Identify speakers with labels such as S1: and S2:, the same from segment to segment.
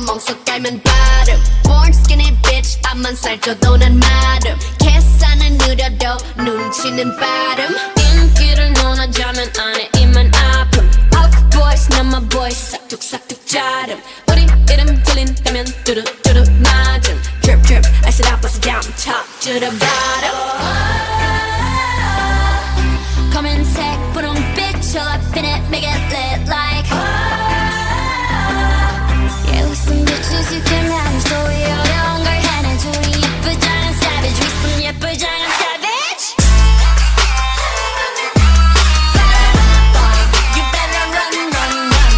S1: 멍석 깔면 바름 Born skinny bitch 앞만 살쪄도 난 마름 계산은 느려도 눈치는 빠름 인기를 논하자면 안에 입만 아픔 Off boys not my boys 싹둑싹둑 자름 우리 이름 들린다면 뚜루뚜루 맞음 Drip drip I said I bust it down top to the bottom 검은색 분홍빛 all up in it make it lit like Yeah with some bitches you can manage 또 어려운 걸 해내줘 우리 예쁘장한 savage with some 예쁘장한 savage You better run run run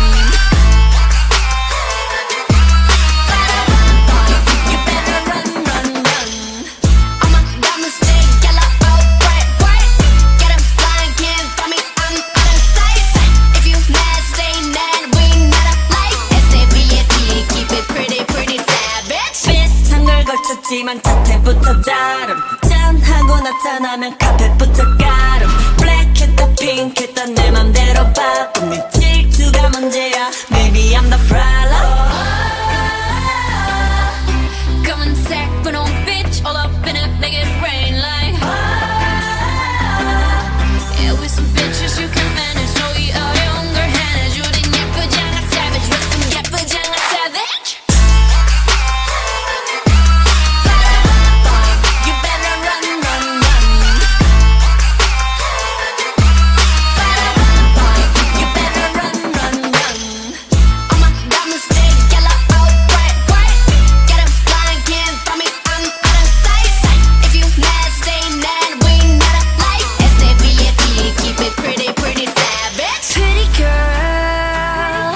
S1: You better run run run All my diamonds stay yellow oh bright bright Get 'em blind can't find me I'm out of sight If you mad stay mad we not alike S-A-V-A-T keep it pretty pretty savage
S2: 비슷한 걸 걸쳤지만 자태부터 다름 짠하고 나타나면 카펫부터 가름 블랙했다 핑크했다 내 맘대로 바꿈 네 질투가 문제야 Maybe I'm the problem
S1: 검은색 분홍빛 all up in it make it rain like Yeah with some bitches you can manage 또 이 어려운 걸 해내줘 우린 예쁘장한 savage with some 예쁘장한 savage You better run run run You better run run run All my diamonds stay yellow oh bright bright Get 'em blind can't find me I'm out of sight If you mad stay mad we not alike S-A-V-A-T keep it pretty pretty savage Pretty girl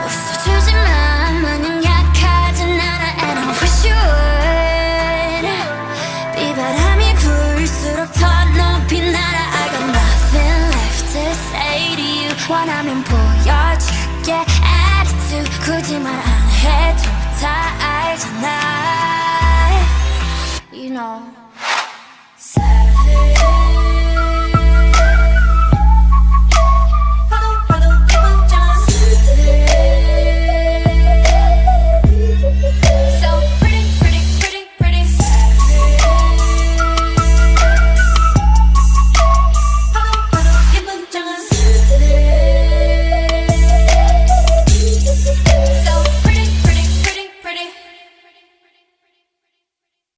S1: 웃어주지만 마냥 약하진 않아 And I wish you would 비바람이 불수록 더 높이 날아 I got nothing left to say to you 원하면 보여줄게 attitude 굳이 말 안 해도 다 알잖아 You know Savage